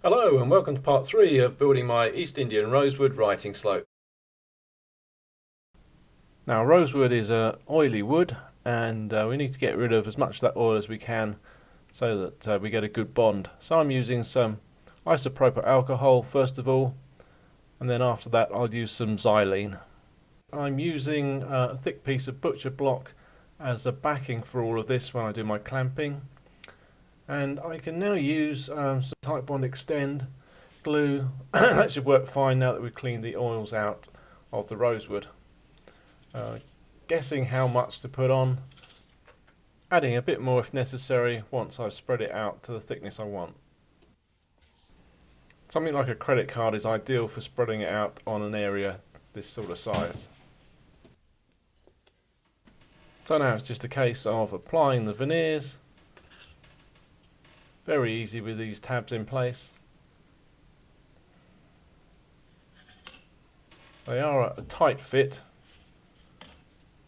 Hello and welcome to part 3 of building my East Indian Rosewood Writing Slope. Now rosewood is a oily wood and we need to get rid of as much of that oil as we can so that we get a good bond. So I'm using some isopropyl alcohol first of all, and then after that I'll use some xylene. I'm using a thick piece of butcher block as a backing for all of this when I do my clamping. And I can now use some Titebond Extend glue. That should work fine now that we've cleaned the oils out of the rosewood. Guessing how much to put on, adding a bit more if necessary once I've spread it out to the thickness I want. Something like a credit card is ideal for spreading it out on an area this sort of size. So now it's just a case of applying the veneers. Very easy with these tabs in place. They are a tight fit,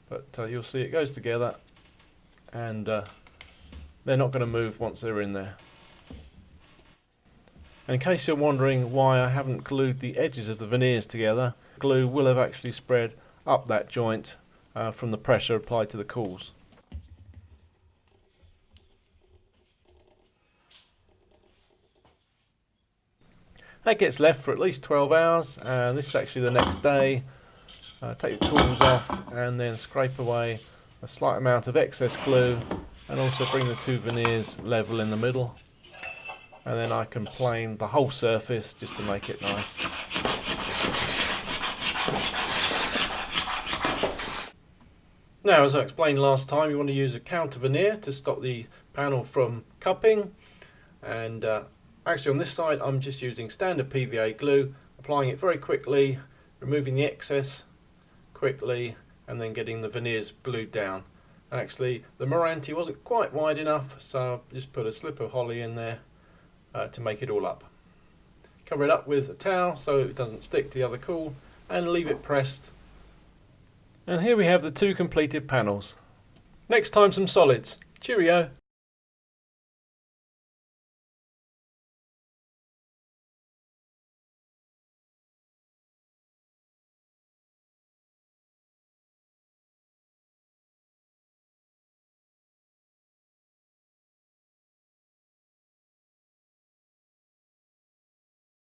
but you'll see it goes together and they're not going to move once they're in there. And in case you're wondering why I haven't glued the edges of the veneers together, glue will have actually spread up that joint from the pressure applied to the cools. That gets left for at least 12 hours, and this is actually the next day. Take the tools off and then scrape away a slight amount of excess glue and also bring the two veneers level in the middle. And then I can plane the whole surface just to make it nice. Now, as I explained last time, you want to use a counter veneer to stop the panel from cupping, and actually on this side I'm just using standard PVA glue, applying it very quickly, removing the excess quickly and then getting the veneers glued down. And actually the Moranti wasn't quite wide enough, so I just put a slip of holly in there to make it all up. Cover it up with a towel so it doesn't stick to the other cool and leave it pressed. And here we have the two completed panels. Next time some solids. Cheerio!